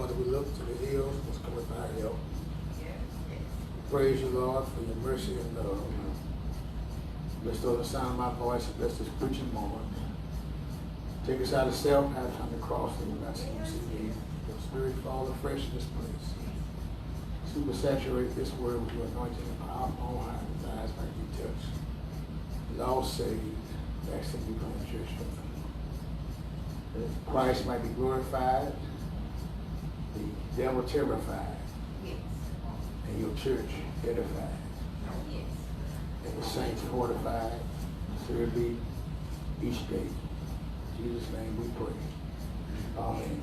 Lord, we look to the hills, what's coming by our help. Praise you, Lord, for your mercy and love. Restore the sound of my voice and bless this preaching moment. Take us out of self, have us on the cross, and we're not seeing you see me. Your spirit fall afresh in this place. Super saturate this word with your anointing and power on high, his eyes might be touched. Lost saved, next thing you come to church. That Christ might be glorified, the devil terrified, and your church edified, and the saints fortified, serve thee each day. In Jesus' name we pray. Amen.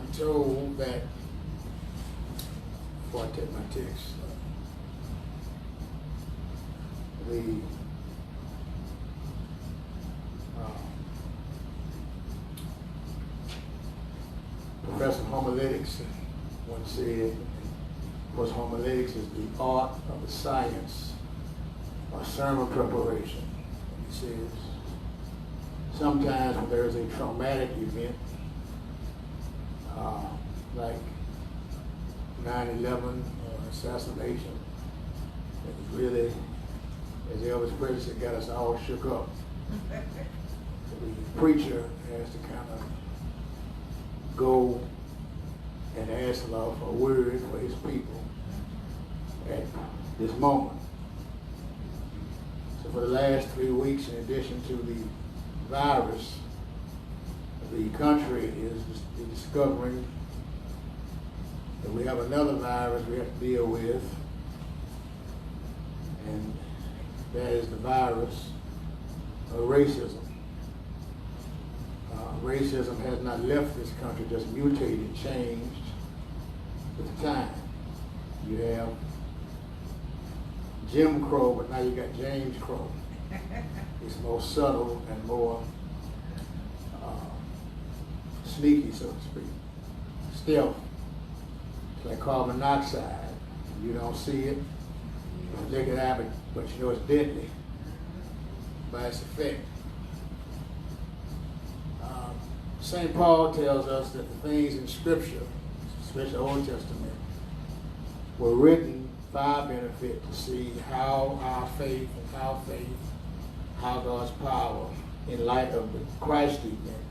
I'm told that, before I take my text, the professor of homiletics once said, of course, homiletics is the art of the science of sermon preparation. He says, sometimes when there is a traumatic event, like 9/11 or assassination, it really, as Elvis Presley said, got us all shook up. The preacher has to kind of go and ask the Lord for a word for his people at this moment. So for the last 3 weeks, in addition to the virus, the country is discovering that we have another virus we have to deal with, and that is the virus of racism. Racism has not left this country, just mutated, changed with the time. You have Jim Crow, but now you got James Crow. It's more subtle and more sneaky, so to speak. Stealth. It's like carbon monoxide. You don't see it, you take it out, but you know it's deadly by its effect. St. Paul tells us that the things in Scripture, especially the Old Testament, were written for our benefit to see how our faith, how God's power in light of the Christ event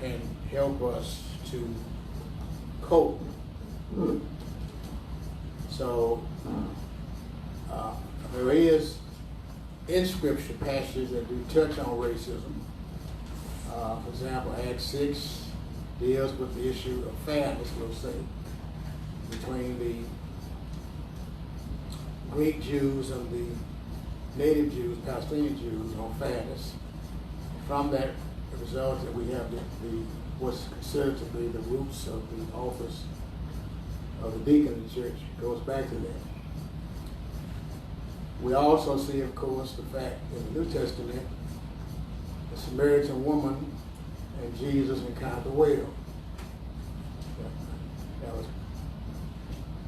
can help us to cope. So there is in Scripture passages that do touch on racism. For example, Acts 6 deals with the issue of fairness, we'll say, between the Greek Jews and the native Jews, Palestinian Jews, on fairness. From that, the result that we have what's considered to be the roots of the office of the deacon in the church. It goes back to that. We also see, of course, the fact in the New Testament, the Samaritan woman and Jesus encountered the well. That was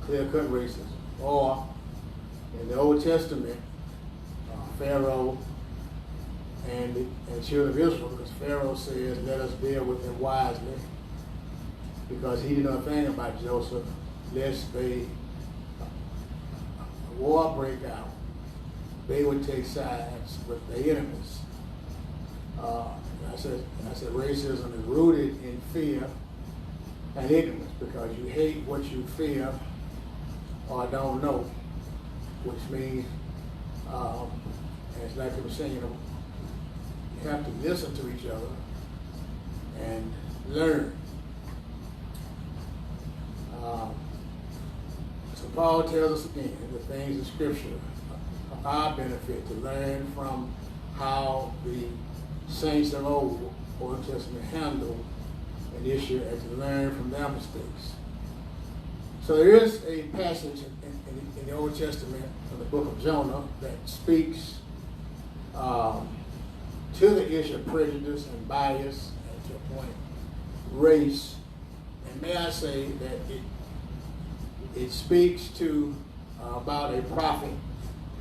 clear-cut racism. Or in the Old Testament, Pharaoh and the children of Israel, because Pharaoh says, let us deal with them wisely, because he didn't know a thing about Joseph, lest a war break out. They would take sides with their enemies. I said racism is rooted in fear and ignorance, because you hate what you fear or don't know, which means, as like I was saying, you have to listen to each other and learn. So Paul tells us again the things in Scripture are our benefit to learn from how the saints of old Testament handled an issue and to learn from their mistakes. So there is a passage in the Old Testament, in the book of Jonah, that speaks to the issue of prejudice and bias, and to a point, race. And may I say that it speaks to about a prophet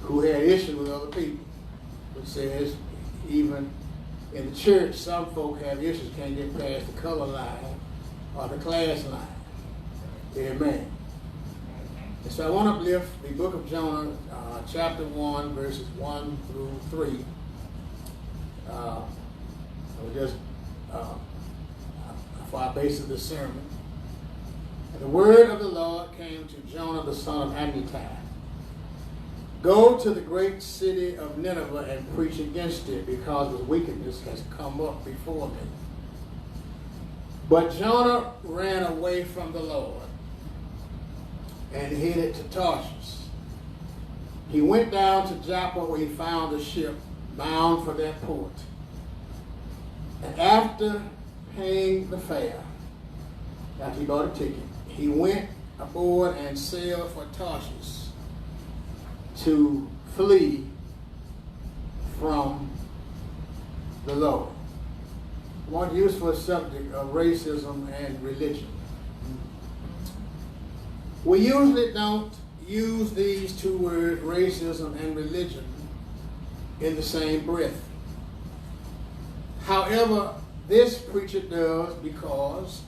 who had issue with other people, which says even In the church, some folk have issues, can't get past the color line or the class line. Amen. And so I want to uplift the book of Jonah, chapter 1, verses 1 through 3. For our base of this sermon. And the word of the Lord came to Jonah, the son of Amittai. Go to the great city of Nineveh and preach against it, because its wickedness has come up before me. But Jonah ran away from the Lord and headed to Tarshish. He went down to Joppa, where he found a ship bound for that port. And after paying the fare, after he bought a ticket, he went aboard and sailed for Tarshish to flee from the Lord. One useful subject of racism and religion. We usually don't use these two words, racism and religion, in the same breath. However, this preacher does, because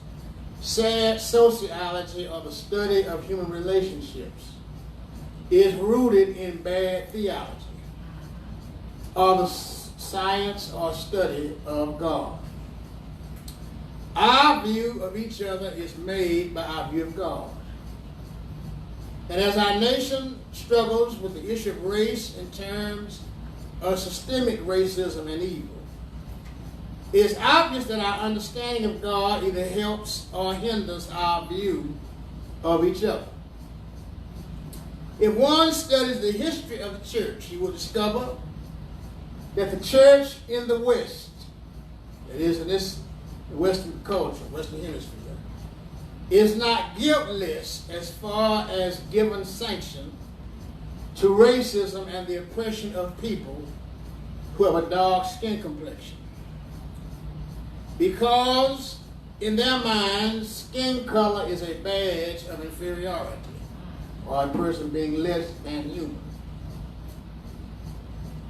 sad sociology, or the study of human relationships, is rooted in bad theology, or the science or study of God. Our view of each other is made by our view of God. And as our nation struggles with the issue of race in terms of systemic racism and evil, it's obvious that our understanding of God either helps or hinders our view of each other. If one studies the history of the church, he will discover that the church in the West, that is in this Western culture, Western hemisphere, is not guiltless as far as giving sanction to racism and the oppression of people who have a dark skin complexion. Because in their minds, skin color is a badge of inferiority, or a person being less than human.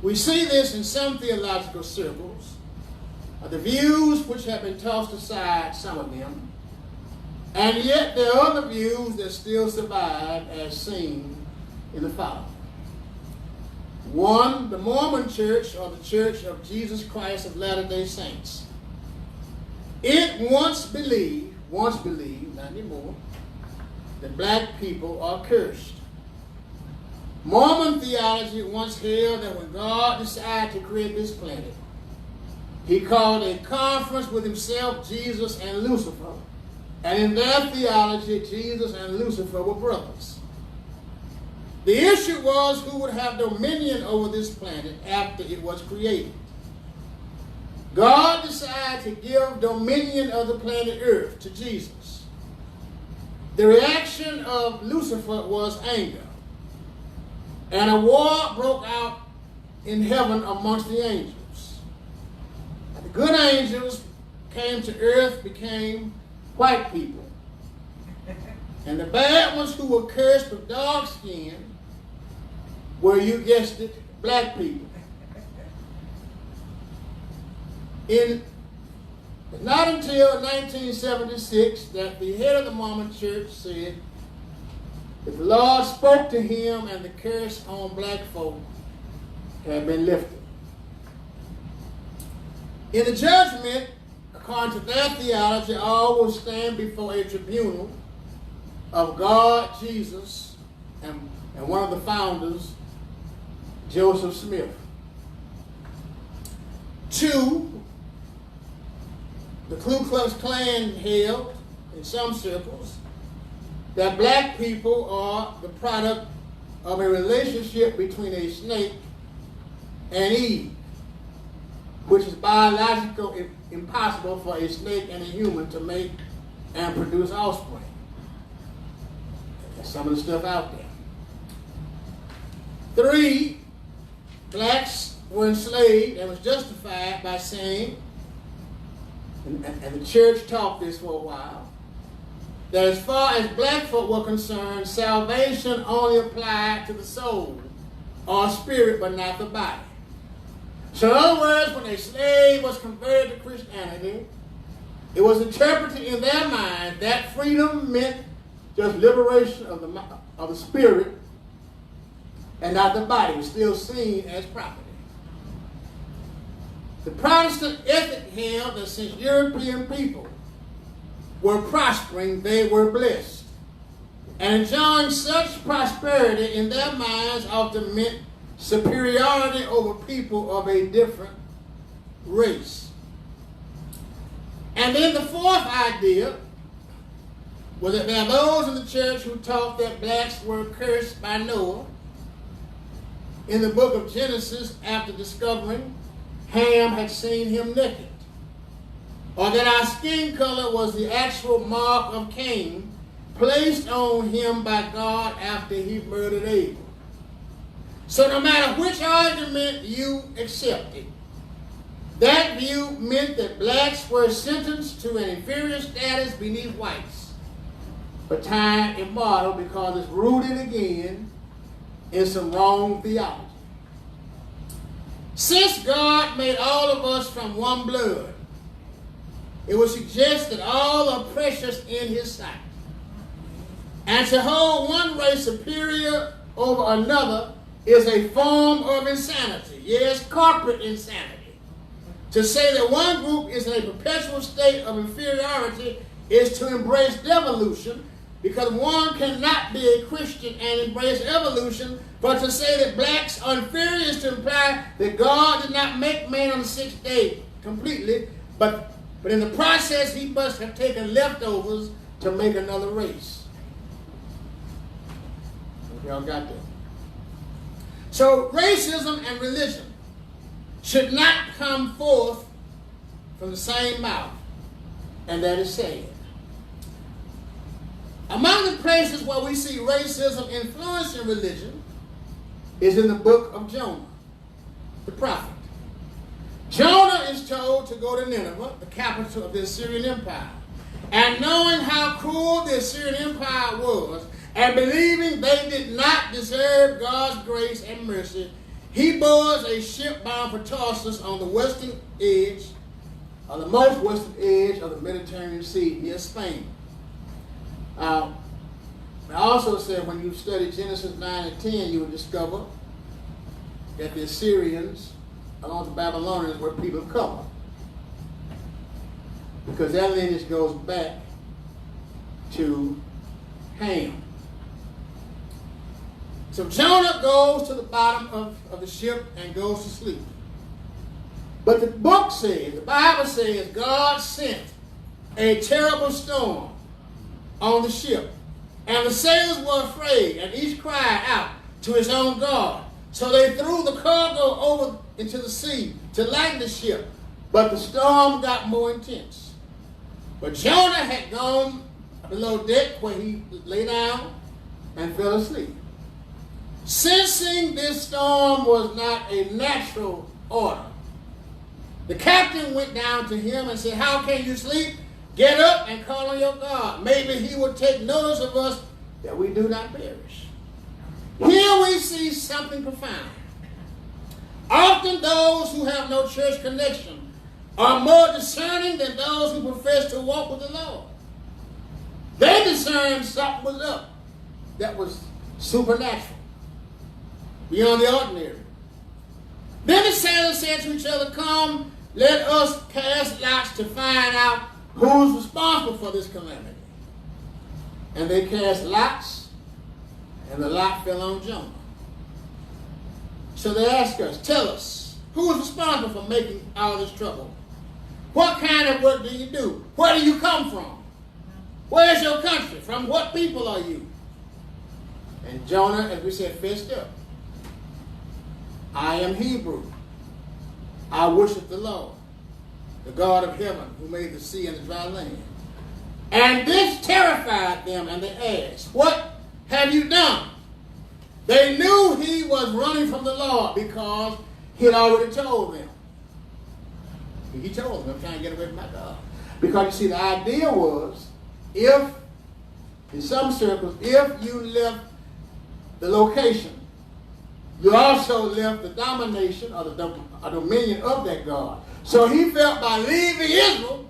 We see this in some theological circles, the views which have been tossed aside, some of them, and yet there are other views that still survive, as seen in the following. One, the Mormon Church, or the Church of Jesus Christ of Latter-day Saints. It once believed, not anymore, that black people are cursed. Mormon theology once held that when God decided to create this planet, he called a conference with himself, Jesus, and Lucifer. And in their theology, Jesus and Lucifer were brothers. The issue was who would have dominion over this planet after it was created. God decided to give dominion of the planet Earth to Jesus. The reaction of Lucifer was anger. And a war broke out in heaven amongst the angels. And the good angels came to earth, became white people. And the bad ones who were cursed with dark skin were, you guessed it, black people. Not until 1976 that the head of the Mormon Church said that the Lord spoke to him and the curse on black folk had been lifted. In the judgment, according to their theology, all will stand before a tribunal of God, Jesus, and one of the founders, Joseph Smith. Two, the Ku Klux Klan held, in some circles, that black people are the product of a relationship between a snake and Eve, which is biologically impossible for a snake and a human to make and produce offspring. That's some of the stuff out there. Three, blacks were enslaved and was justified by saying, and the church taught this for a while, that as far as black folk were concerned, salvation only applied to the soul or spirit, but not the body. So in other words, when a slave was converted to Christianity, it was interpreted in their mind that freedom meant just liberation of the spirit and not the body. It was still seen as property. The Protestant ethic held that since European people were prospering, they were blessed. And enjoying such prosperity in their minds often meant superiority over people of a different race. And then the fourth idea was that there are those in the church who taught that blacks were cursed by Noah in the book of Genesis after discovering Ham had seen him naked, or that our skin color was the actual mark of Cain placed on him by God after he murdered Abel. So no matter which argument you accepted, that view meant that blacks were sentenced to an inferior status beneath whites for time immortal, because it's rooted again in some wrong theology. Since God made all of us from one blood, it would suggest that all are precious in his sight. And to hold one race superior over another is a form of insanity. Yes, corporate insanity. To say that one group is in a perpetual state of inferiority is to embrace devolution, because one cannot be a Christian and embrace evolution. But to say that blacks are inferior is to imply that God did not make man on the sixth day completely, but in the process he must have taken leftovers to make another race. Y'all got that? So racism and religion should not come forth from the same mouth, and that is sad. Among the places where we see racism influencing religion is in the book of Jonah, the prophet. Jonah is told to go to Nineveh, the capital of the Assyrian Empire. And knowing how cruel the Assyrian Empire was, and believing they did not deserve God's grace and mercy, he boards a ship bound for Tarsus on the western edge, or the most western edge of the Mediterranean Sea near Spain. I also said when you study Genesis 9 and 10, you will discover that the Assyrians, along with the Babylonians, were people of color, because that lineage goes back to Ham. So Jonah goes to the bottom of the ship and goes to sleep. But the book says, the Bible says, God sent a terrible storm on the ship. And the sailors were afraid, and each cried out to his own God. So they threw the cargo over into the sea to lighten the ship. But the storm got more intense. But Jonah had gone below deck where he lay down and fell asleep. Sensing this storm was not a natural order, the captain went down to him and said, "How can you sleep? Get up and call on your God. Maybe he will take notice of us that we do not perish." Here we see something profound. Often those who have no church connection are more discerning than those who profess to walk with the Lord. They discerned something was up that was supernatural, beyond the ordinary. Then the sailors said to each other, "Come, let us cast lots to find out who's responsible for this calamity." And they cast lots, and the lot fell on Jonah. So they asked us, "Tell us, who is responsible for making all this trouble? What kind of work do you do? Where do you come from? Where's your country? From what people are you?" And Jonah, as we said, fessed up. "I am Hebrew. I worship the Lord, the God of heaven, who made the sea and the dry land." And this terrified them, and they asked, "What have you done?" They knew he was running from the Lord because he had already told them. He told them, "I'm trying to get away from my God." Because you see, the idea was, if, in some circles, if you left the location, you also left the domination or the dominion of that God. So he felt by leaving Israel,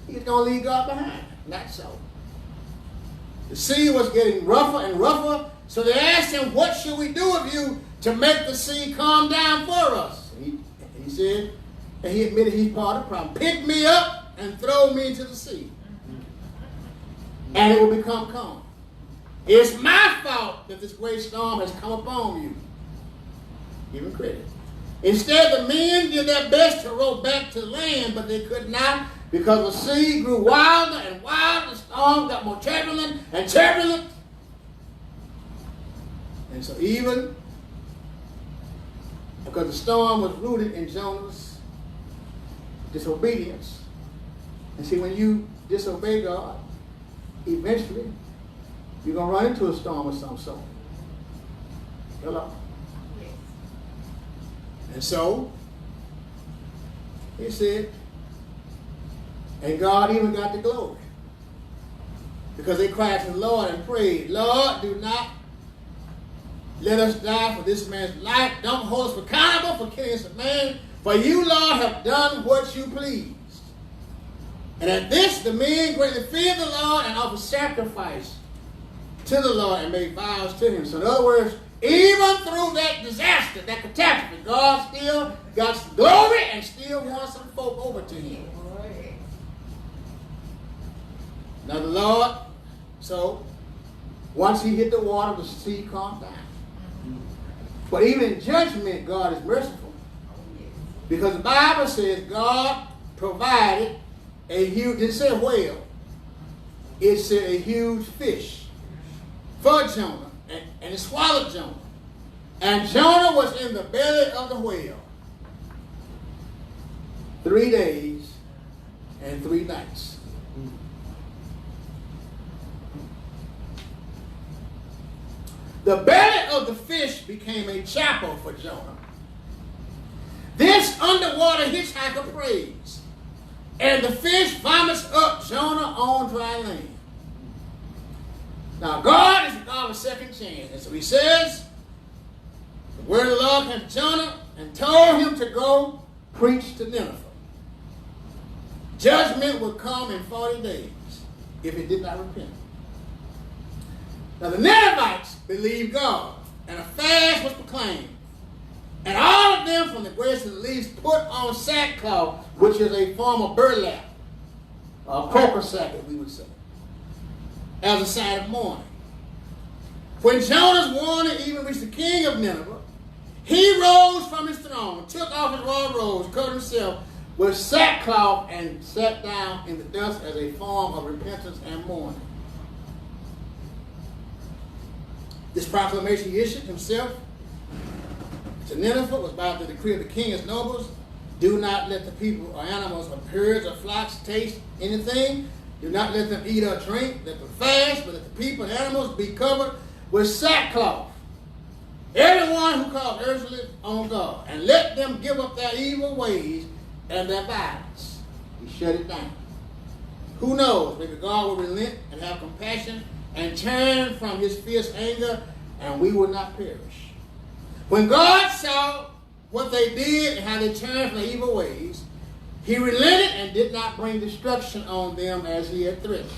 he's going to leave God behind. Not so. The sea was getting rougher and rougher, so they asked him, what should we do with you to make the sea calm down for us? And he said, and he admitted he's part of the problem. Pick me up and throw me into the sea, and it will become calm. It's my fault that this great storm has come upon you. Give him credit. Instead, the men did their best to row back to land, but they could not, because the sea grew wilder and wilder. The storm got more turbulent and turbulent. And so even because the storm was rooted in Jonah's disobedience. And see, when you disobey God, eventually you're going to run into a storm of some sort. Hello? Yes. And so, he said, and God even got the glory. Because they cried to the Lord and prayed, Lord, do not let us die for this man's life. Don't hold us accountable for killing this man. For you, Lord, have done what you pleased. And at this, the men greatly feared the Lord and offered sacrifice to the Lord and made vows to him. So in other words, even through that disaster, that catastrophe, God still got glory and still wants some folk over to him. Now the Lord, so once he hit the water, the sea calmed down. But even in judgment, God is merciful. Because the Bible says God provided a huge, it didn't say a whale, it said a huge fish for Jonah, and it swallowed Jonah. And Jonah was in the belly of the whale 3 days and 3 nights. The belly of the fish became a chapel for Jonah. This underwater hitchhiker prays, and the fish vomits up Jonah on dry land. Now, God is the God of a second chance. And so he says, the word of the Lord came to Jonah and told him to go preach to Nineveh. Judgment would come in 40 days if he did not repent. Now, the Ninevites believed God, and a fast was proclaimed. And all of them, from the greatest to the least, put on sackcloth, which is a form of burlap, or poker sack, we would say, as a sign of mourning. When Jonah's warning even reached the king of Nineveh, he rose from his throne, took off his royal robes, covered himself with sackcloth, and sat down in the dust as a form of repentance and mourning. This proclamation he issued himself to Nineveh was by the decree of the king as nobles. Do not let the people or animals or herds or flocks taste anything. Do not let them eat or drink. Let them fast, but let the people and animals be covered with sackcloth. Everyone who calls earthly on God, and let them give up their evil ways and their violence. He shut it down. Who knows? Maybe God will relent and have compassion and turn from his fierce anger, and we will not perish. When God saw what they did and how they turned from their evil ways, he relented and did not bring destruction on them as he had threatened.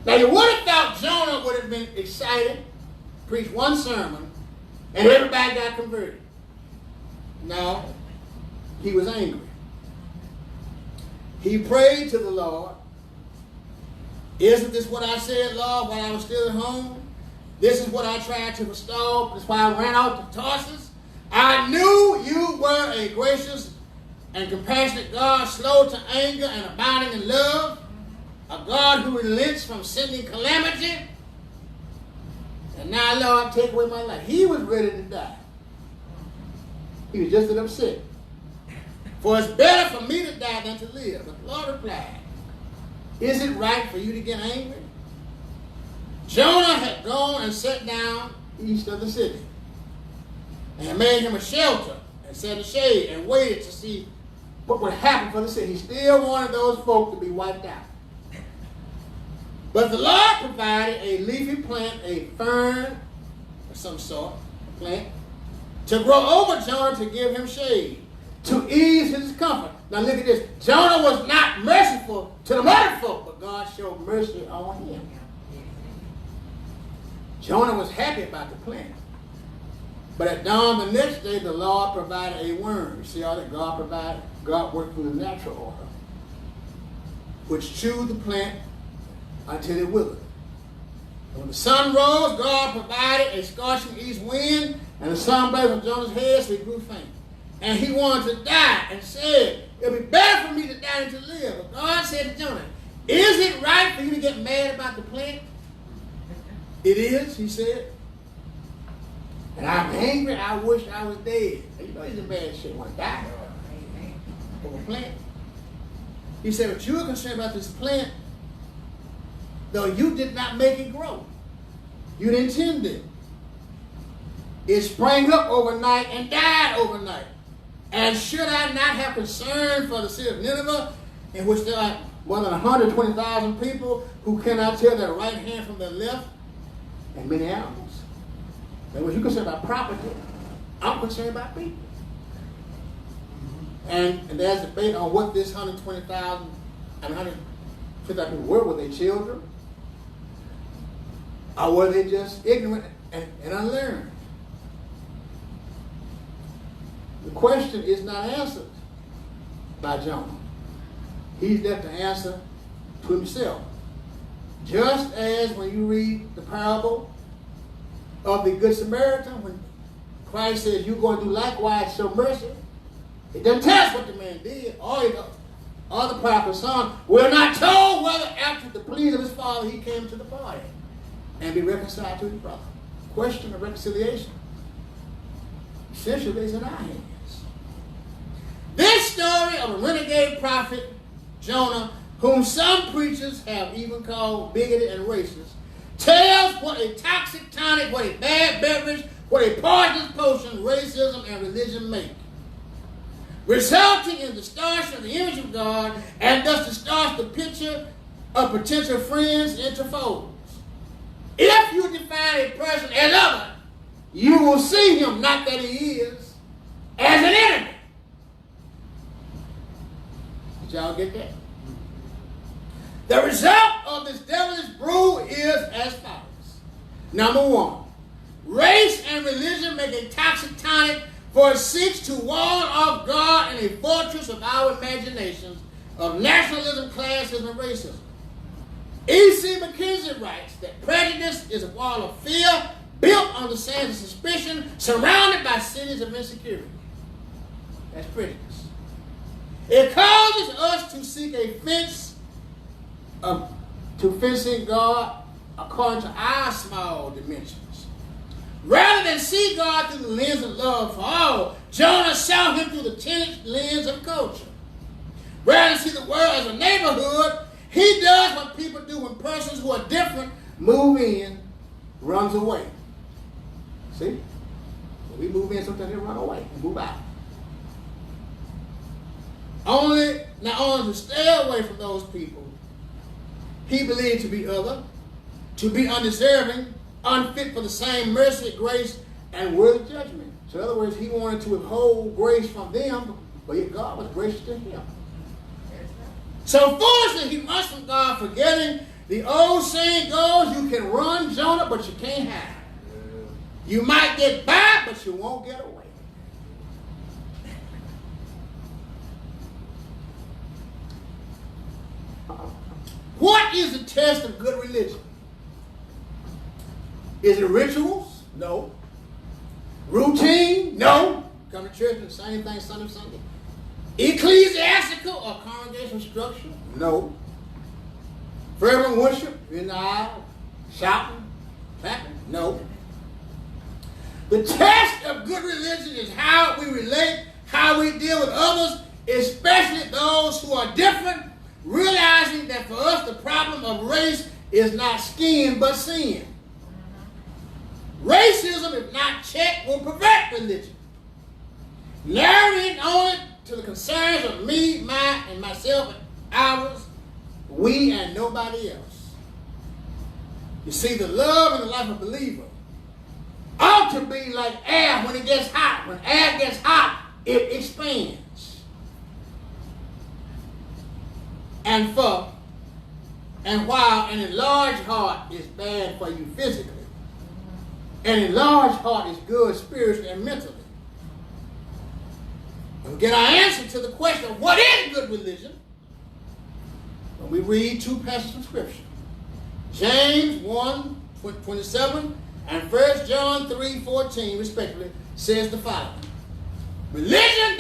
Now you would have thought Jonah would have been excited, preached one sermon, and everybody got converted. No, he was angry. He prayed to the Lord. Isn't this what I said, Lord, while I was still at home? This is what I tried to forestall. That's why I ran out to Tarsus. I knew you were a gracious and compassionate God, slow to anger and abounding in love, a God who relents from sending calamity. And now, Lord, take away my life. He was ready to die. He was just upset. For it's better for me to die than to live. But the Lord replied, is it right for you to get angry? Jonah had gone and sat down east of the city and made him a shelter and set a shade and waited to see what would happen for the city. He still wanted those folk to be wiped out. But the Lord provided a leafy plant, a fern of some sort, plant, to grow over Jonah to give him shade, to ease his discomfort. Now look at this. Jonah was not merciful to the other folk, but God showed mercy on him. Jonah was happy about the plant. But at dawn the next day, the Lord provided a worm. You see all that God provided? God worked through the natural order, which chewed the plant until it withered. And when the sun rose, God provided a scorching east wind, and the sun blazed on Jonah's head, so he grew faint. And he wanted to die and said, "It'll be better for me to die than to live." But God said to Jonah, "Is it right for you to get mad about the plant?" "It is," he said. "And I'm angry. I wish I was dead." You know he's in bad shape. Want to die over a plant. He said, "But you're concerned about this plant, though you did not make it grow. You didn't tend it. It sprang up overnight and died overnight. And should I not have concern for the city of Nineveh, in which there are more than 120,000 people who cannot tell their right hand from their left, and many animals?" And when you're concerned about property, I'm concerned about people. And there's debate on what this 120,000 and 150,000 people were. Were they children? Or were they just ignorant and unlearned? The question is not answered by Jonah. He's left to answer to himself. Just as when you read the parable of the Good Samaritan, when Christ says you're going to do likewise, show mercy, it doesn't tell us what the man did. All the prodigal son, we're not told whether after the pleas of his father he came to the party and be reconciled to his brother. Question of reconciliation essentially is in our hands. This story of a renegade prophet, Jonah, whom some preachers have even called bigoted and racist, tells what a toxic tonic, what a bad beverage, what a poisonous potion racism and religion make, resulting in distortion of the image of God, and thus distorts the picture of potential friends into foes. If you define a person as other, you will see him, not that he is, as an enemy. Did y'all get that? The result of this devilish brew is as follows. Number one, race and religion make a toxic tonic, for it seeks to wall off God in a fortress of our imaginations of nationalism, classism, and racism. E.C. McKenzie writes that prejudice is a wall of fear built on the sands of suspicion, surrounded by cities of insecurity. That's prejudice. It causes us to seek a fence to fencing God according to our small dimensions. Rather than see God through the lens of love for all, Jonah saw him through the tinted lens of culture. Rather than see the world as a neighborhood, he does what people do when persons who are different move in, runs away. See? When we move in, sometimes they run away and move out. Not only to stay away from those people he believed to be other, to be undeserving, unfit for the same mercy, grace, and worthy judgment. So in other words, he wanted to withhold grace from them, but yet God was gracious to him. So foolishly he runs from God, forgetting the old saying goes, you can run, Jonah, but you can't hide. You might get by, but you won't get away. What is the test of good religion? Is it rituals? No. Routine? No. Come to church and the same thing Sunday. Ecclesiastical or congregational structure? No. Fervent worship in the aisle? Shouting? Clapping? No. The test of good religion is how we relate, how we deal with others, especially those who are different, realizing that for us the problem of race is not skin but sin. Racism, if not checked, will prevent religion. Narrowing it only to the concerns of me, mine, and myself, and ours, we and nobody else. You see, the love and the life of a believer ought to be like air when it gets hot. When air gets hot, it expands. And while an enlarged heart is bad for you physically, an enlarged heart is good spiritually and mentally. And we get our answer to the question of what is good religion when we read two passages of Scripture. James 1:27 and 1 John 3:14, respectively, says the following. Religion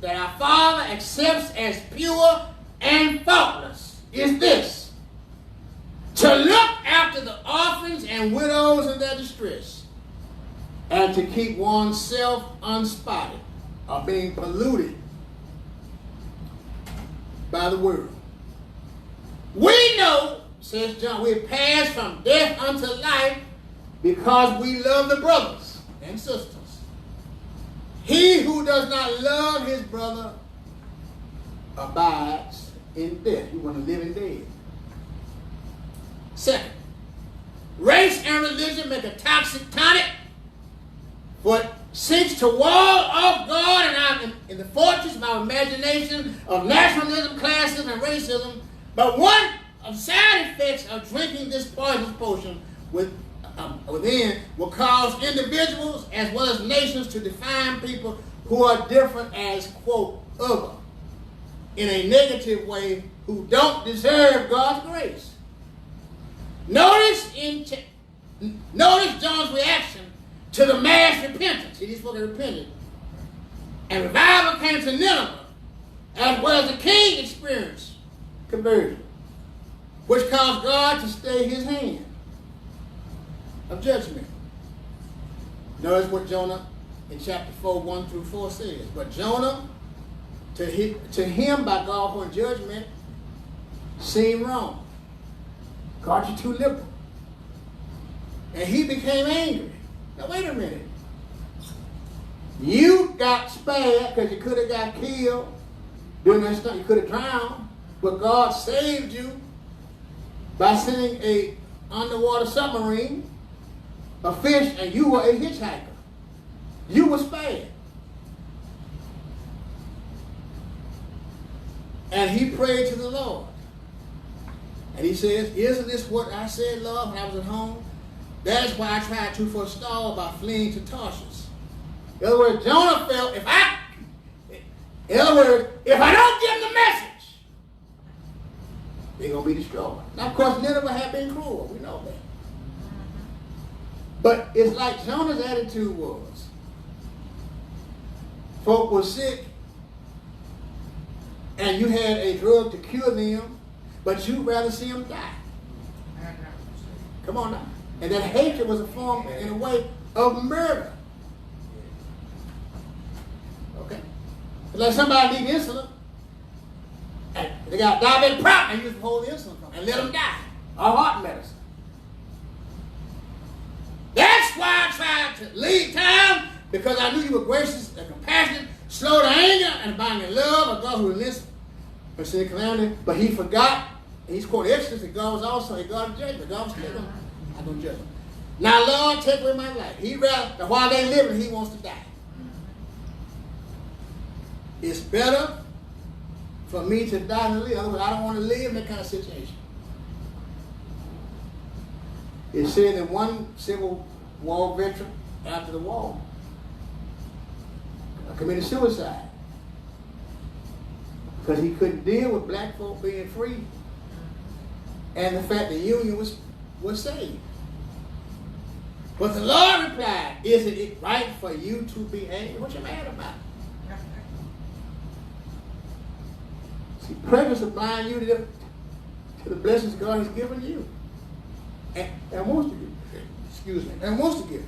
that our Father accepts as pure and faultless is this: to look after the orphans and widows in their distress, and to keep oneself unspotted or being polluted by the world. We know, says John, we have passed from death unto life because we love the brothers and sisters. He who does not love his brother abides in death. You want to live in dead. Second, race and religion make a toxic tonic for it seeks to wall off God in the fortress of our imagination of nationalism, classism, and racism. But one of the side effects of drinking this poisonous potion within will cause individuals as well as nations to define people who are different as, quote, other, in a negative way, who don't deserve God's grace. Notice John's reaction to the mass repentance. See, these folks repented. And revival came to Nineveh, as well as the king experienced conversion, which caused God to stay his hand of judgment. Notice what Jonah in chapter 4, 1-4 says. But Jonah, to him by God for judgment, seemed wrong. God, you're too liberal. And he became angry. Now wait a minute. You got spared because you could have got killed doing that stuff. You could have drowned. But God saved you by sending a underwater submarine, a fish, and you were a hitchhiker. You were spared. And he prayed to the Lord. And he says, isn't this what I said, Lord, when I was at home? That is why I tried to forestall by fleeing to Tarshish. In other words, Jonah felt, if I don't give them the message, they're going to be destroyed. Now, of course, Nineveh had been cruel. We know that. But it's like Jonah's attitude was. Folk were sick, and you had a drug to cure them, but you'd rather see them die. Come on now. And that hatred was a form, in a way, of murder. Okay? It's like somebody needs insulin, and they got diabetic problem, and you just hold the insulin from them and let them die. Or heart medicine. That's why I tried to leave town, because I knew you were gracious and compassionate, slow to anger, and abounding in love, a God who relents for sin and calamity. But he forgot, and he's quoted Exodus, that God was also a God of judgment. God was still I'm going to judge him. Now, Lord, take away my life. He rather, while they living, he wants to die. It's better for me to die than live. Otherwise, I don't want to live in that kind of situation. It said that one Civil War veteran after the war committed suicide because he couldn't deal with black folk being free and the fact the Union was saved. But the Lord replied, isn't it right for you to be angry? What you mad about? See, prejudice will blind you to the blessings God has given you. And wants to give you. Excuse me. And wants to give you.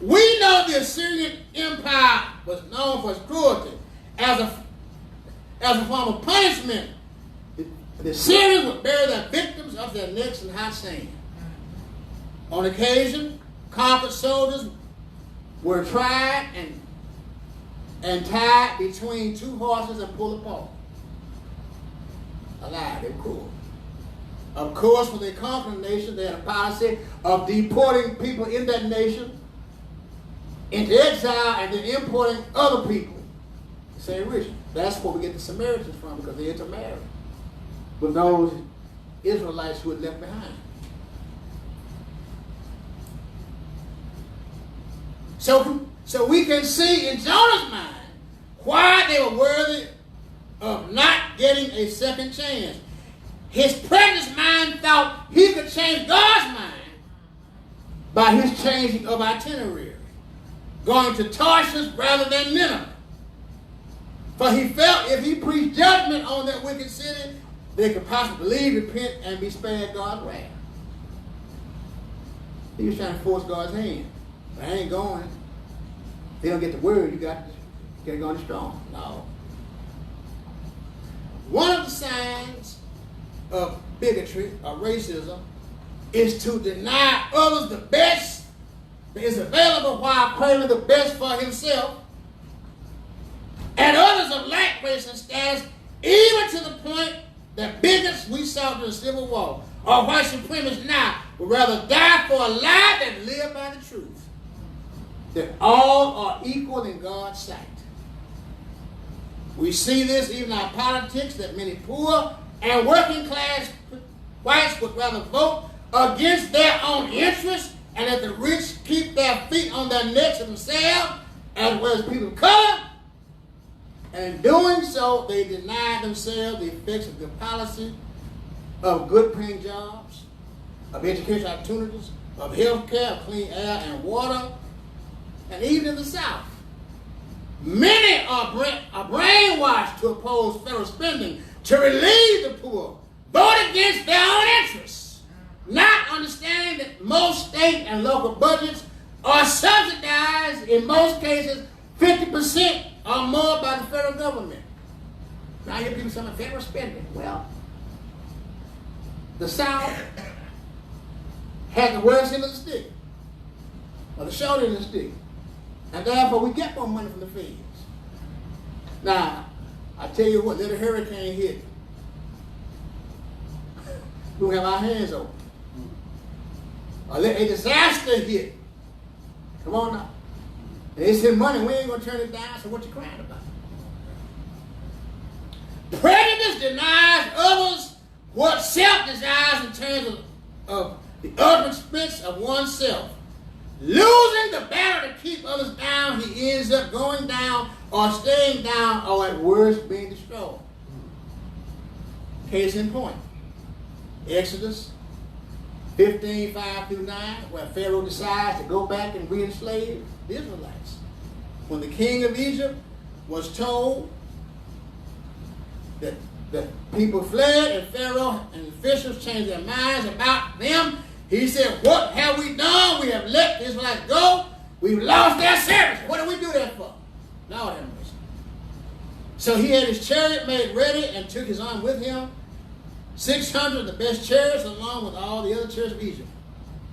We know the Assyrian Empire was known for its cruelty. As a form of punishment, the Assyrians would bury their victims of their necks in hot sand. On occasion, conquered soldiers were tried and tied between two horses and pulled apart. Alive, they were cruel. Of course, when they conquered a nation, they had a policy of deporting people in that nation into exile and then importing other people, the same region. That's where we get the Samaritans from, because they intermarried with those Israelites who had left behind. So we can see in Jonah's mind why they were worthy of not getting a second chance. His prejudiced mind thought he could change God's mind by his changing of itinerary, going to Tarshish rather than Nineveh. For he felt if he preached judgment on that wicked city, they could possibly believe, repent, and be spared God's wrath. He was trying to force God's hand. But I ain't going. They don't get the word. You got to go on strong. No. One of the signs of bigotry or racism is to deny others the best that is available while claiming the best for himself, and others of lack racial status, even to the point that bigots we saw during the Civil War or white supremacists now would rather die for a lie than live by the truth. That all are equal in God's sight. We see this even in our politics, that many poor and working class whites would rather vote against their own interests, and that the rich keep their feet on their necks of themselves, as well as people of color. And in doing so, they deny themselves the effects of good policy, of good paying jobs, of education opportunities, of health care, of clean air and water, and even in the South. Many are brainwashed to oppose federal spending to relieve the poor, vote against their own interests, not understanding that most state and local budgets are subsidized, in most cases, 50% or more by the federal government. Now you hear people saying federal spending. Well, the South has the worst end of the stick, or the short end of the stick. And therefore, we get more money from the feds. Now, I tell you what, let a hurricane hit, we'll have our hands open. Or let a disaster hit. Come on now. And they send money, we ain't going to turn it down, so what you crying about? Prejudice denies others what self desires in terms of the ultimate expense of oneself. Losing the battle to keep others down, he ends up going down or staying down, or at worst being destroyed. Case in point, Exodus 15:5-9, where Pharaoh decides to go back and re-enslave the Israelites. When the king of Egypt was told that people fled and Pharaoh and the officials changed their minds about them, he said, what have we done? We have let the Israelites go. We've lost their service. What do we do that for? Lord have mercy. So he had his chariot made ready and took his army with him, 600 of the best chariots, along with all the other chariots of Egypt,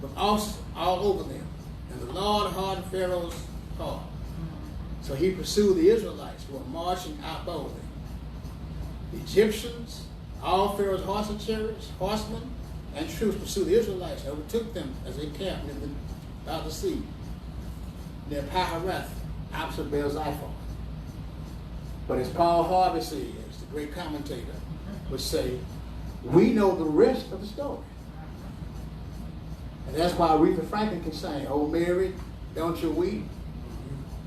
with oxen all over them. And the Lord hardened Pharaoh's heart. So he pursued the Israelites who were marching out boldly. The Egyptians, all Pharaoh's horse and chariots, horsemen, and troops pursued the Israelites, overtook them as they camped by the sea, near Pi-Hahiroth, opposite Baal-Zephon. But as Paul Harvey says, the great commentator, would say, we know the rest of the story. And that's why Aretha Franklin can sing, oh Mary, don't you weep,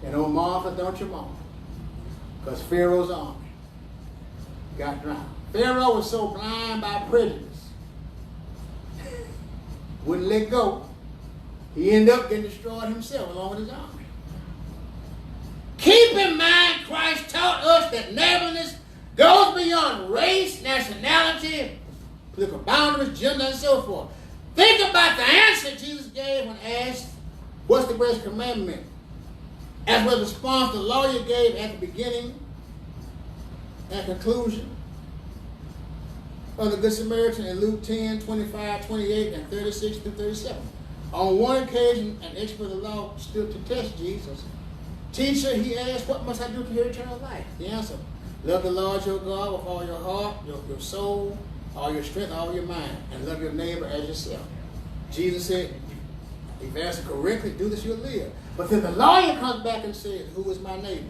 and oh Martha, don't you mourn, because Pharaoh's army got drowned. Pharaoh was so blind by prejudice, wouldn't let go. He ended up getting destroyed himself along with his army. Keep in mind, Christ taught us that neighborliness goes beyond race, nationality, political boundaries, gender, and so forth. Think about the answer Jesus gave when asked, what's the greatest commandment? As well as the response the lawyer gave at the beginning and conclusion of the Good Samaritan in Luke 10, 25, 28, and 36 through 37. On one occasion, an expert of the law stood to test Jesus. Teacher, he asked, what must I do to inherit eternal life? The answer, love the Lord your God with all your heart, your soul, all your strength, all your mind, and love your neighbor as yourself. Jesus said, If you answer correctly, do this, you'll live. But then the lawyer comes back and says, who is my neighbor?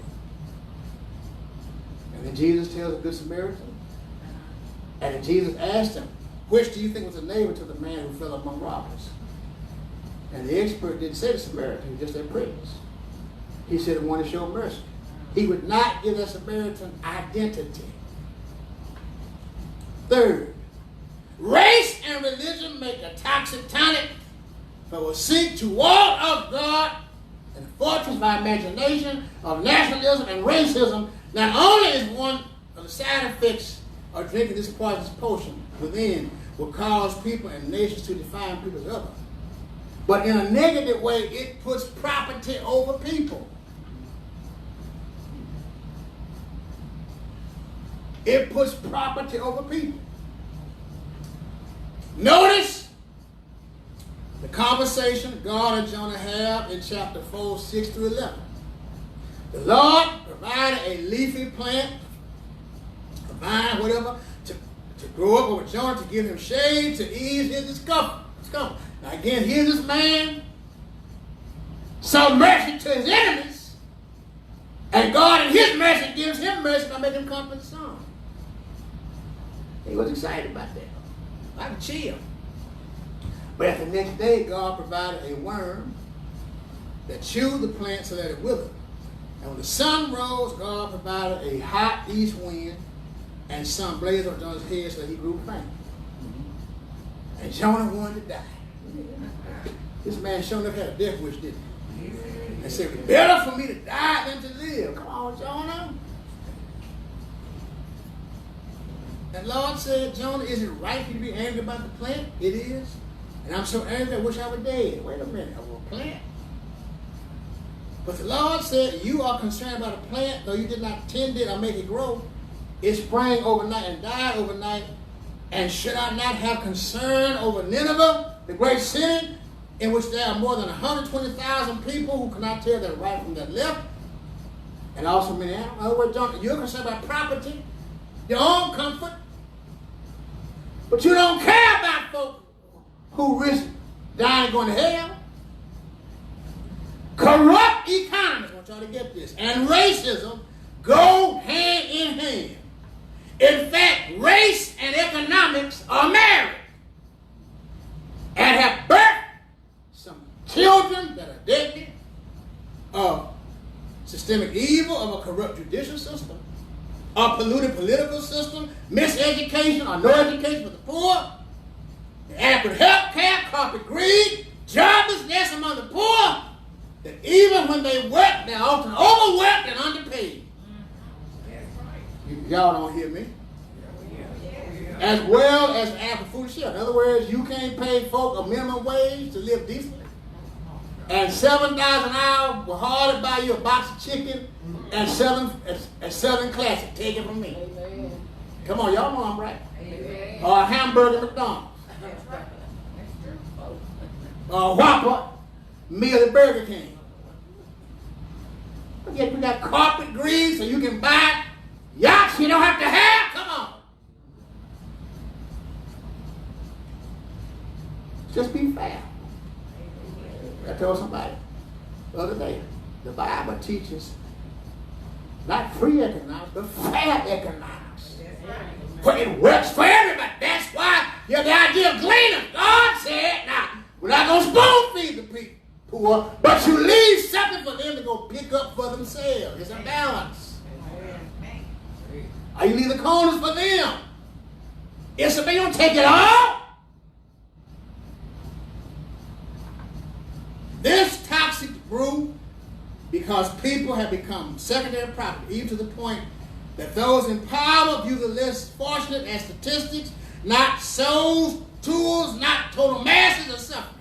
And then Jesus tells the Good Samaritan. And then Jesus asked him, which do you think was a neighbor to the man who fell among robbers? And the expert didn't say the Samaritan, he just said praise. He said he wanted to show mercy. He would not give that Samaritan identity. Third, race and religion make a toxic tonic that will seek to wall off God and fortress by imagination of nationalism and racism. Not only is one of the side effects of drinking this poisonous potion within will cause people and nations to define people as other, but in a negative way, it puts property over people. It puts property over people. Notice the conversation God and Jonah have in chapter 4, 6 through 11. The Lord provided a leafy plant, a vine, whatever, to grow up over Jonah, to give him shade, to ease his discomfort. Now again, here's this man, some mercy to his enemies, and God in his mercy gives him mercy by making him comfort some. He was excited about that. I could chill. But the next day, God provided a worm that chewed the plant so that it withered. And when the sun rose, God provided a hot east wind, and sun blazed up on his head so that he grew faint. And Jonah wanted to die. This man sure enough had a death wish, didn't he? And said, it's better for me to die than to live. Come on, Jonah. And the Lord said, Jonah, is it right for you to be angry about the plant? It is. And I'm so angry I wish I were dead. Wait a minute, I will plant. But the Lord said, you are concerned about a plant, though you did not tend it or make it grow. It sprang overnight and died overnight. And should I not have concern over Nineveh, the great city, in which there are more than 120,000 people who cannot tell their right from their left, and also many animals? In other words, Jonah, you're concerned about property, your own comfort, but you don't care about folks who risk dying and going to hell. Corrupt economies, I want y'all to get this, and racism go hand in hand. In fact, race and economics are married and have birthed some children that are deadly of systemic evil, of a corrupt judicial system, a polluted political system, miseducation or no education for the poor, inadequate health care, corporate greed, joblessness among the poor, that even when they work, they're often overworked and underpaid. Y'all don't hear me. As well as after food share. In other words, you can't pay folk a minimum wage to live decently. And $7 an hour will hardly buy you a box of chicken and Southern Classic. Take it from me. Amen. Come on, y'all know I'm right. Amen. Or a hamburger at McDonald's. That's right. Or a Whopper meal at Burger King. But yet we got carpet grease so you can buy yachts you don't have to have. Come on. Just be fair. I told somebody the other day, the Bible teaches not free economics, but fair economics. But it works for everybody. That's why you have the idea of gleaning. God said, now, we're not going to spoon feed the people poor, but you leave something for them to go pick up for themselves. It's a balance. Or you leave the corners for them. It's if they don't take it all. This toxic brew, because people have become secondary property, even to the point that those in power view the less fortunate as statistics, not souls, tools, not total masses of suffering.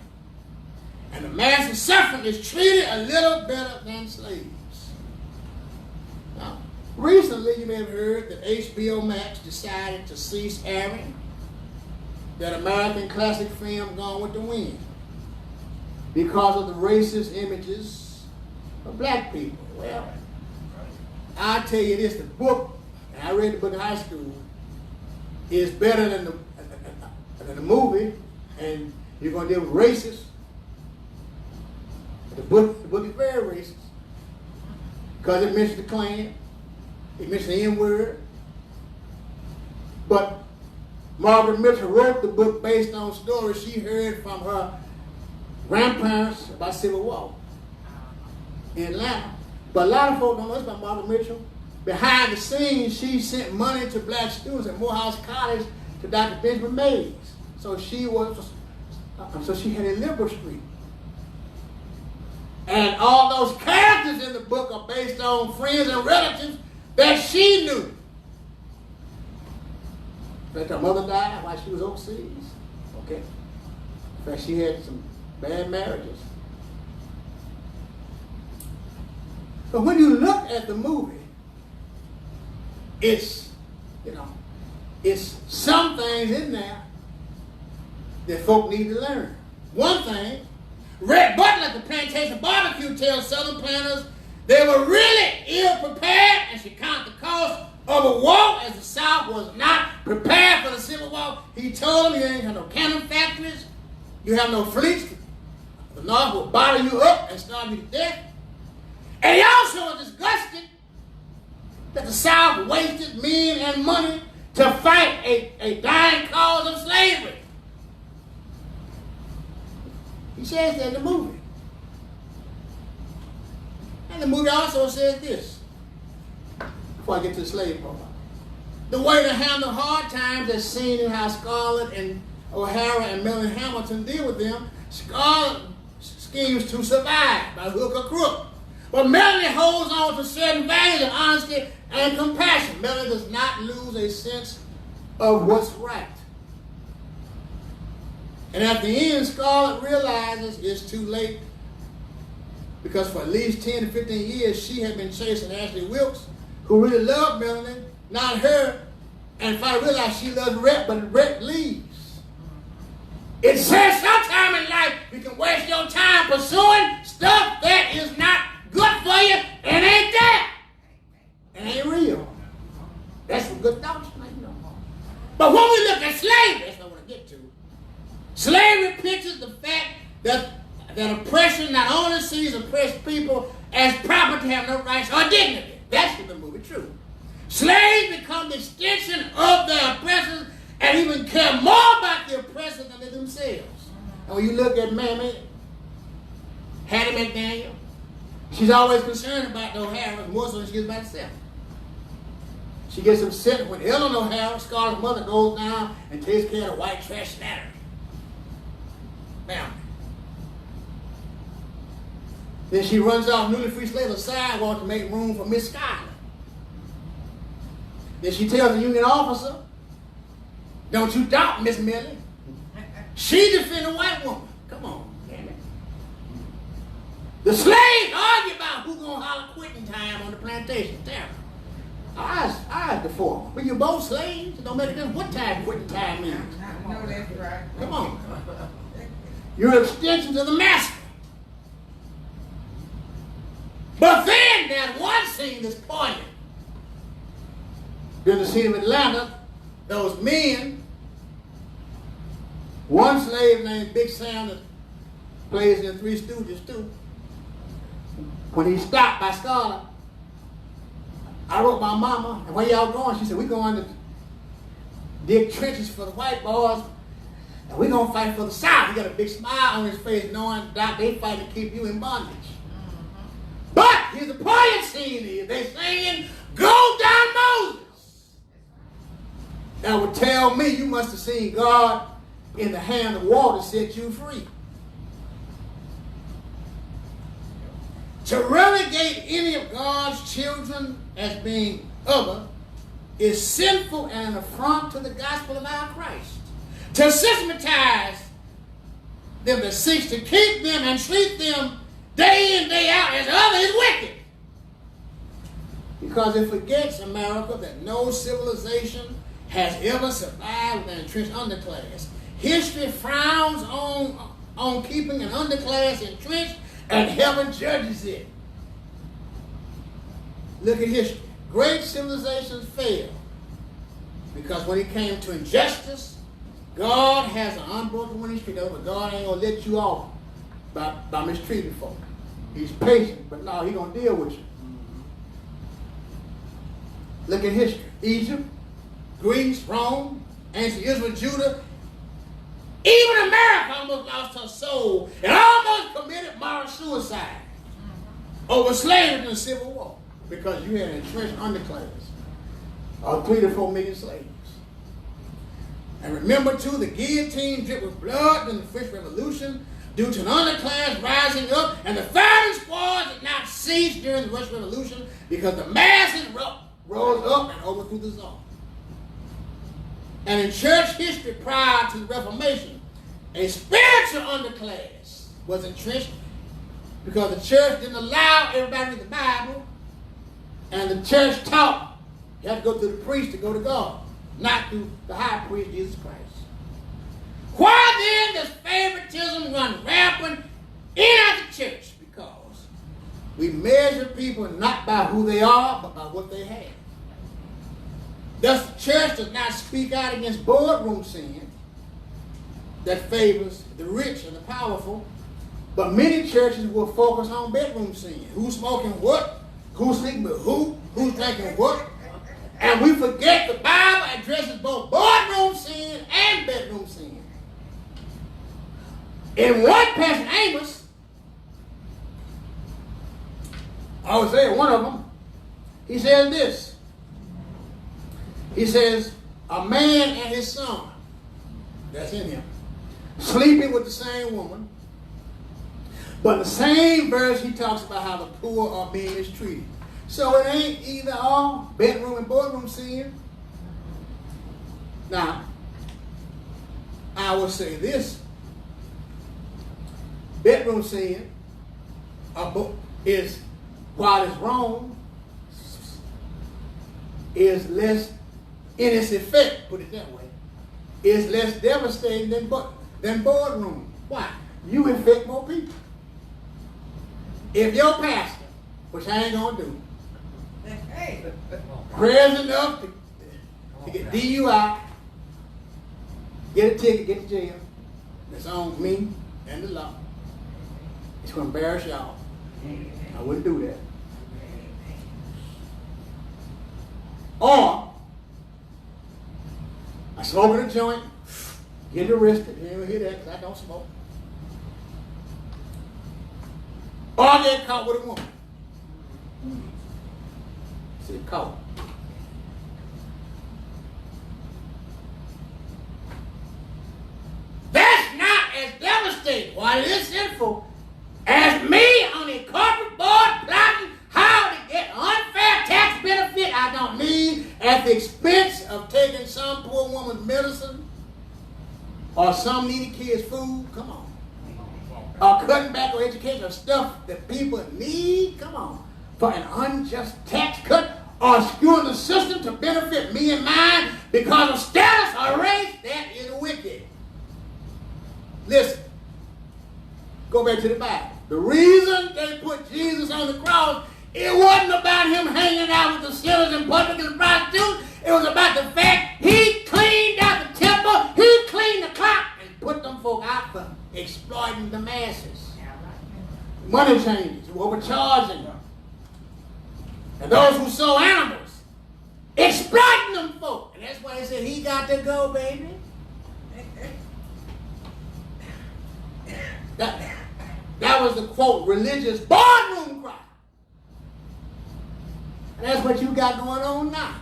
And the mass of suffering is treated a little better than slaves. Now, recently you may have heard that HBO Max decided to cease airing that American classic film Gone with the Wind because of the racist images of black people. Well, I'll tell you this, the book, and I read the book in high school, is better than the movie, and you're going to deal with racists The book is very racist because it mentions the Klan, it mentions the N-word. But Margaret Mitchell wrote the book based on stories she heard from her grandparents about Civil War in Atlanta. But a lot of folks don't know about Margaret Mitchell. Behind the scenes, she sent money to black students at Morehouse College to Dr. Benjamin Mays. So she had a liberal streak. And all those characters in the book are based on friends and relatives that she knew. In fact, her mother died while she was overseas. Okay? In fact, she had some bad marriages. But when you look at the movie, it's some things in there that folk need to learn. One thing, Red Butler at the Plantation Barbecue tells Southern planters they were really ill prepared, and she counted the cost of a war as the South was not prepared for the Civil War. He told them you ain't have no cannon factories, you have no fleets. The North will bottle you up and starve you to death. And he also was disgusted that the South wasted men and money to fight a dying cause of slavery. He says that in the movie. And the movie also says this, before I get to the slave part. The way to handle hard times is seen in how Scarlett and O'Hara and Melanie Hamilton deal with them. Scarlett schemes to survive by hook or crook. But Melanie holds on to certain values of honesty and compassion. Melanie does not lose a sense of what's right. And at the end, Scarlett realizes it's too late because for at least 10 to 15 years, she had been chasing Ashley Wilkes, who really loved Melanie, not her, and finally realized she loves Rhett, but Rhett leaves. It says sometime in life you can waste your time pursuing stuff that is not good for you and ain't that. It ain't real. That's some good thoughts. But when we look at slavery, that's what I want to get to. Slavery pictures the fact that oppression not only sees oppressed people as property have no rights or dignity. That's the movie true. Slaves become the extension of their oppressors and even care more about the oppressors than they themselves. And when you look at Mammy, Hattie McDaniel, she's always concerned about the O'Hara's more so than she is about herself. She gets upset when Ellen O'Hara, Scarlett's mother, goes down and takes care of the white trash scatter. Family. Then she runs off newly free slave on the sidewalk to make room for Miss Schuyler. Then she tells the Union officer, "Don't you doubt Miss Millie. She defended a white woman." Come on, damn it. The slaves argue about who's going to holler quitting time on the plantation. Terrible. I the four. But you're both slaves. It don't make a difference what time quitting time means. I know that's right. Come on. You're an extension to the master. But then there's one scene that's poignant. During the scene of Atlanta, those men, one slave named Big Sam that plays in Three Stooges too, when he stopped by Scarlett, I wrote my mama, and where y'all going? She said, we're going to dig trenches for the white boys, and we're going to fight for the South. He got a big smile on his face knowing that they fight to keep you in bondage. But here's the poignant scene here. They singing, "Go down Moses." That would tell me you must have seen God in the hand of water set you free. To relegate any of God's children as being other is sinful and an affront to the gospel of our Christ. To systematize them that seeks to keep them and treat them day in, day out as other is wicked. Because it forgets, America, that no civilization has ever survived with an entrenched underclass. History frowns on keeping an underclass entrenched, and heaven judges it. Look at history. Great civilizations fail because when it came to injustice, God has an unbroken winning streak. But God ain't going to let you off by mistreating folk. He's patient, but no, he's going to deal with you. Look at history. Egypt, Greece, Rome, ancient Israel, Judah. Even America almost lost her soul and almost committed moral suicide over slavery in the Civil War because you had an entrenched underclass of 3 to 4 million slaves. And remember, too, the guillotine dripped with blood in the French Revolution due to an underclass rising up, and the firing squads did not cease during the Russian Revolution because the masses rose up and overthrew the Tsar. And in church history prior to the Reformation, a spiritual underclass was entrenched because the church didn't allow everybody to read the Bible, and the church taught you have to go through the priest to go to God, not through the high priest, Jesus Christ. Why then does favoritism run rampant in the church? Because we measure people not by who they are, but by what they have. Thus, the church does not speak out against boardroom sin that favors the rich and the powerful, but many churches will focus on bedroom sin. Who's smoking what? Who's sleeping with who? Who's drinking what? And we forget the Bible addresses both boardroom sin and bedroom sin. In one passage, Amos, I would say one of them, he says this. He says, a man and his son, that's in him, sleeping with the same woman. But in the same verse, he talks about how the poor are being mistreated. So it ain't either or bedroom and boardroom sin. Now, I will say this. Bedroom sin is, while it's wrong, is less, in its effect, put it that way, is less devastating than boardroom. Why? You infect more people. If your pastor, which I ain't going to do, prayers enough to get DUI, get a ticket, get to jail, that's on me and the law. It's going to embarrass y'all. I wouldn't do that. Or, I smoke in a joint, get arrested. You ain't hear that because I don't smoke. Or I get caught with a woman. See, caught. That's not as devastating, while it is sinful, as me on a corporate board plotting how to get unfair tax benefit I don't need at the expense of taking some poor woman's medicine or some needy kid's food. Come on. Or cutting back on education or stuff that people need. Come on. For an unjust tax cut or skewing the system to benefit me and mine because of status or race, that is wicked. Listen. Go back to the Bible. The reason they put Jesus on the cross, it wasn't about him hanging out with the sinners and publicans and prostitutes. It was about the fact he cleaned out the temple, he cleaned the clock, and put them folk out for exploiting the masses. Money changers who overcharging them. And those who sold animals, exploiting them folk. And that's why they said, he got to go, baby. That was the, quote, religious boardroom cry. And that's what you got going on now.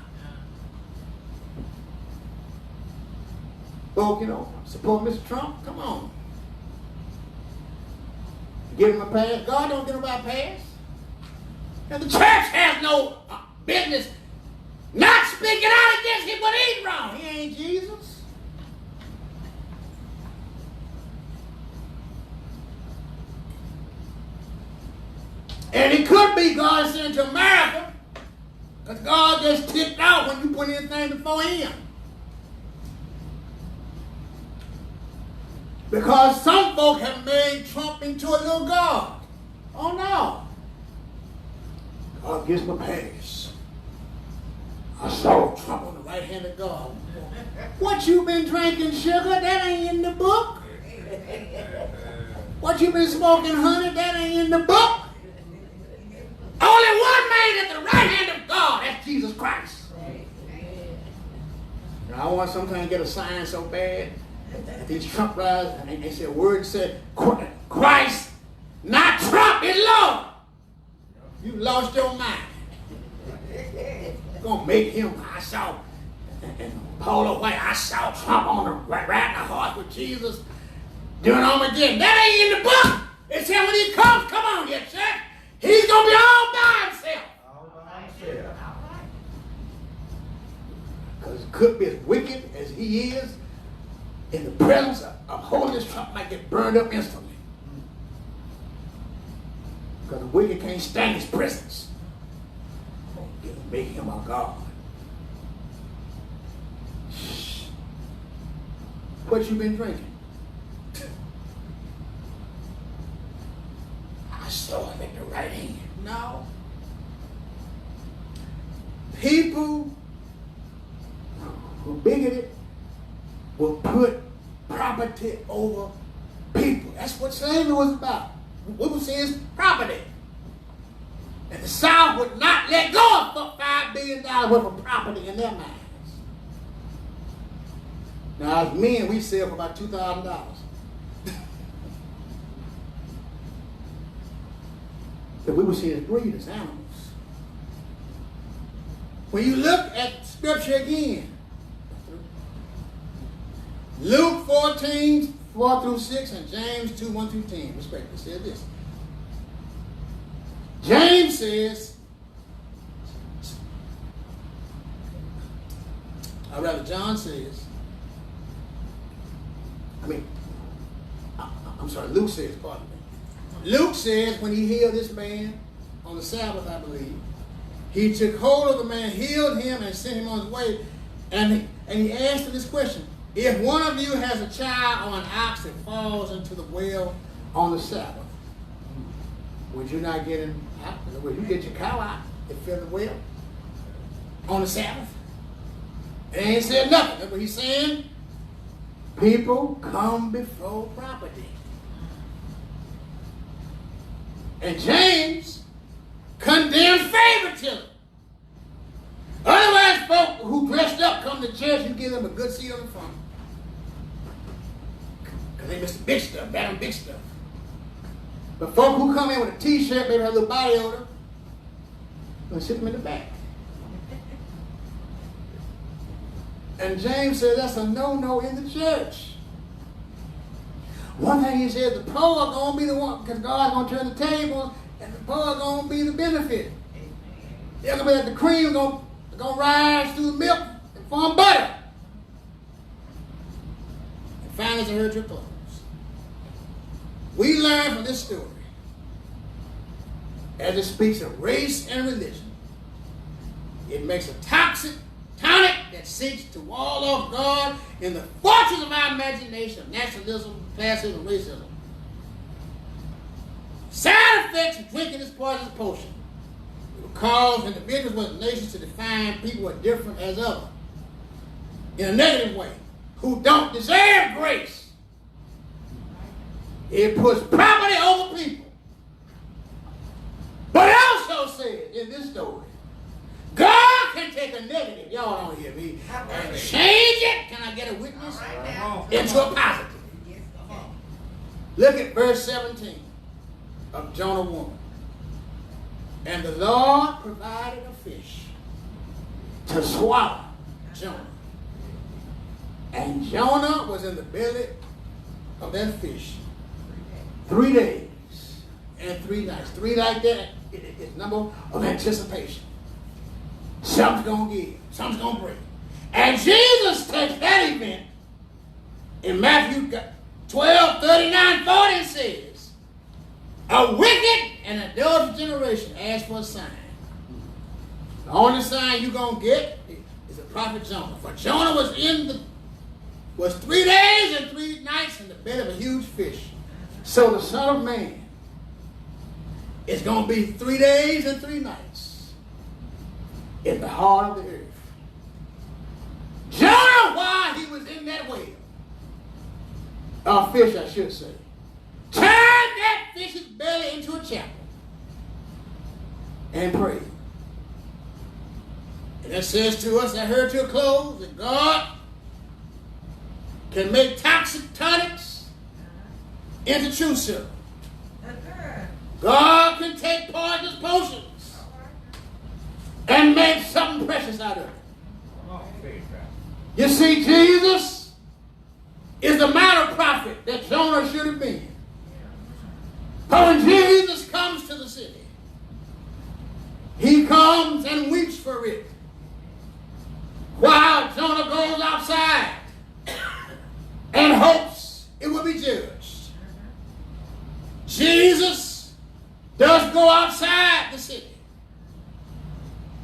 Folk, you know, support Mr. Trump, come on. Give him a pass. God don't give him a pass. And the church has no business not speaking out against him, but he's wrong. He ain't Jesus. And it could be God sent to America because God just ticked out when you put anything before him. Because some folk have made Trump into a little God. Oh no. God gives him a pass. I saw Trump on the right hand of God. What you been drinking, sugar? That ain't in the book. What you been smoking, honey? That ain't in the book. sitting at the right hand of God. That's Jesus Christ. And I want sometimes to get a sign so bad that these Trump riders, and they say a word said, Christ, not Trump, is Lord. You lost your mind. You're going to make him, I saw, and Paula White, I saw Trump on the riding a horse with Jesus doing Armageddon. That ain't in the book. It said when he comes, come on, you check. He's going to be all by himself. All by himself. Because it could be as wicked as he is, in the presence of holiness, Trump might get burned up instantly. Because the wicked can't stand his presence. Make him our God. Shh. What you been drinking? I saw him at the right hand. No. People who bigoted will put property over people. That's what slavery was about. What we say is property. And the South would not let go of $5 billion worth of property in their minds. Now, as men, we sell for about $2,000. That we would see as breeders, animals. When you look at Scripture again, Luke 14, 4 through 6, and James 2, 1 through 10, respectively, says this. James says, or rather John says, Luke says, pardon me. Luke says when he healed this man on the Sabbath, I believe, he took hold of the man, healed him, and sent him on his way. And he asked him this question: if one of you has a child or an ox that falls into the well on the Sabbath, would you not get him out? Would you get your cow out and fill the well on the Sabbath? And he ain't said nothing. That's what he's saying. People come before property. And James condemns favoritism. Otherwise, folk who dressed up come to church and give them a good seat on the front. Because they miss the big stuff, bad big stuff. But folk who come in with a t-shirt, maybe have a little body odor, going to sit them in the back. And James said that's a no-no in the church. One thing he said, the poor are going to be the one, because God's going to turn the tables, and the poor are going to be the benefit. They're going to be like the cream going to rise through the milk and form butter. And finally, they heard your clothes. We learn from this story, as it speaks of race and religion, it makes a toxic tonic that seeks to wall off God in the fortress of our imagination of nationalism, classism, racism. Side effects of drinking this poisonous potion will cause individuals and nations to define people as different as others in a negative way, who don't deserve grace. It puts property over people. But it also says in this story, God can take a negative, y'all don't hear me, and change it, can I get a witness, into a positive. Look at verse 17 of Jonah 1. And the Lord provided a fish to swallow Jonah. And Jonah was in the belly of that fish 3 days and 3 nights. 3 like that is number of anticipation. Something's going to give. Something's going to break. And Jesus takes that event in Matthew 12, 39, 40 and says, a wicked and adulterous generation asks for a sign. The only sign you're going to get is the prophet Jonah. For Jonah was 3 days and 3 nights in the belly of a huge fish. So the Son of Man is going to be 3 days and 3 nights in the heart of the earth. Jonah, while he was in that whale, fish I should say, turned that fish's belly into a chapel and prayed. And it says to us, I heard to a close, that God can make toxic tonics into true syrup. God can take poisonous potions and make something precious out of it. You see, Jesus is the minor prophet that Jonah should have been. But when Jesus comes to the city, he comes and weeps for it, while Jonah goes outside and hopes it will be judged. Jesus does go outside the city,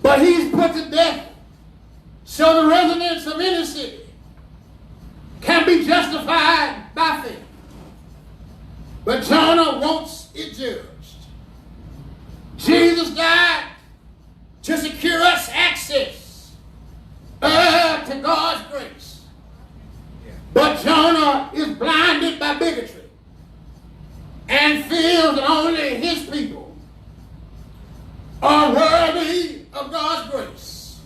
but he's put to death so the residents of any city can be justified by faith. But Jonah wants it judged. Jesus died to secure us access to God's grace. But Jonah is blinded by bigotry and feels that only his people are worthy of God's grace.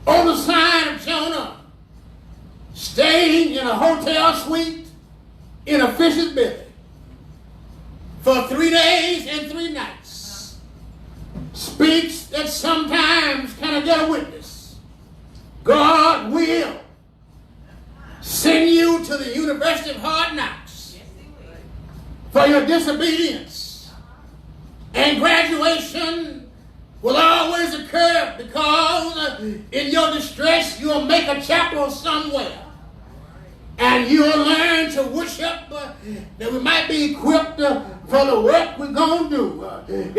On the sign of Jonah staying in a hotel suite in a fish's belly for 3 days and 3 nights speaks that sometimes, can I get a witness? God will send you to the University of Hard Knocks for your disobedience. And graduation will always occur because in your distress you'll make a chapel somewhere. And you'll learn to worship that we might be equipped for the work we're going to do.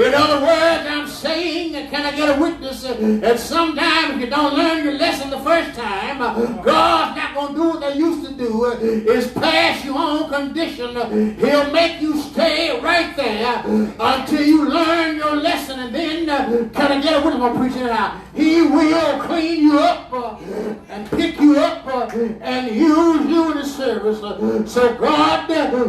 In other words, I'm saying, can I get a witness? That sometimes if you don't learn your lesson the first time, God's not going to do what they used to do, is pass you on condition. He'll make you stay right there until you learn your lesson. And then, can I get a witness? I'm preaching it out. He will clean you up and pick you up and use you in the service. So God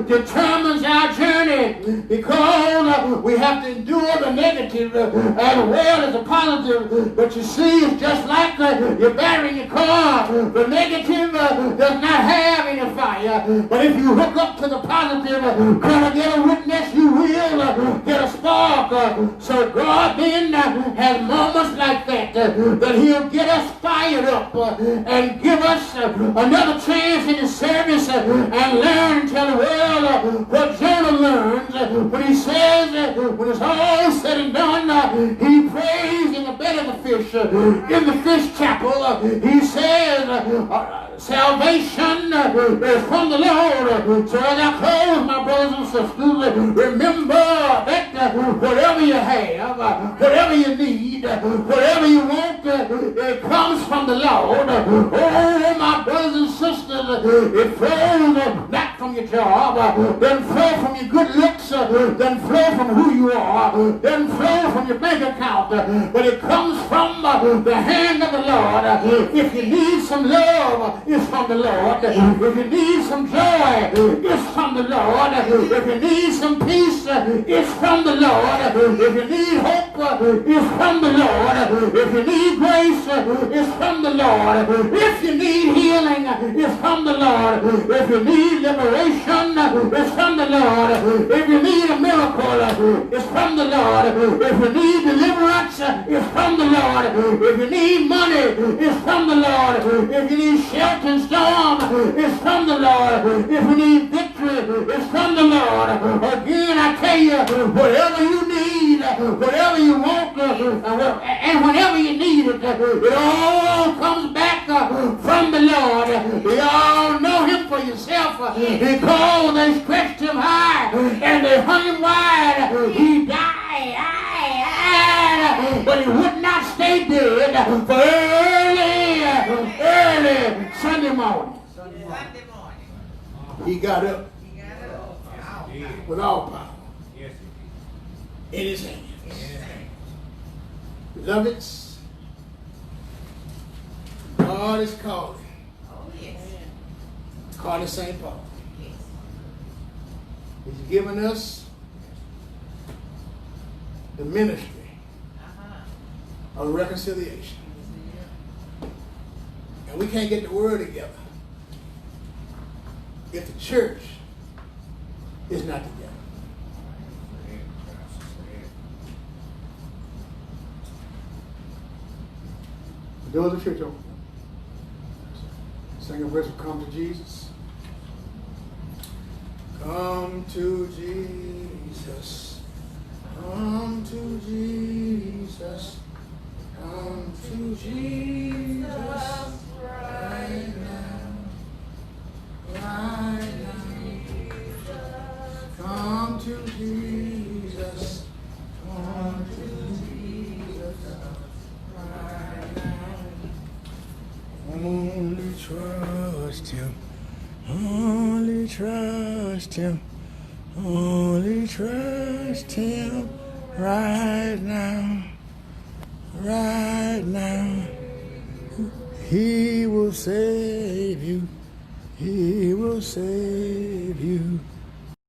determines our journey because we have to endure the negative as well as the positive. But you see, it's just like you're battery in your car. The negative does not have any fire. But if you hook up to the positive, can I get a witness? You will get a spark. So God then has moments like that, that he'll get us fired up and give us another chance in his service and learn to tell the world what Jonah learns when he says, when it's all said and done, he prays in the belly of the fish, in the fish chapel. He says, salvation is from the Lord. So as I close, my brothers and sisters, remember that whatever you have, whatever you need, whatever you want, it comes from the Lord. Oh, my brothers and sisters, it flows not from your job, doesn't flow from your good looks, doesn't flow from who you are, doesn't flow from your bank account, but it comes from the hand of the Lord. If you need some love, it's from the Lord. If you need some joy, it's from the Lord. If you need some peace, it's from the Lord. If you need hope, it's from the Lord. If you need grace, it's from the Lord. If you need healing, it's from the Lord. If you need liberation, it's from the Lord. If you need a miracle, it's from the Lord. If you need deliverance, it's from the Lord. If you need money, it's from the Lord. If you need shelter and storm, it's from the Lord. If you need victory, it's from the Lord. Again, I tell you, whatever you need, whatever you want, and whenever you need it, it all comes back from the Lord. You all know him for yourself because they stretched him high and they hung him wide. He died, but he would not stay dead for early Sunday morning. He got up with all power in his hand. Beloveds, God is calling. Calling St. Paul. He's given us the ministry of reconciliation. And we can't get the word together if the church is not together. The door of the church open. Sing a verse of Come to Jesus. Come to Jesus. Come to Jesus. Come to Jesus right now. Right now. Come to Jesus. Come to Jesus right now. Only trust Him. Only trust Him. Only trust Him right now. Right now. He will save you. He will save you.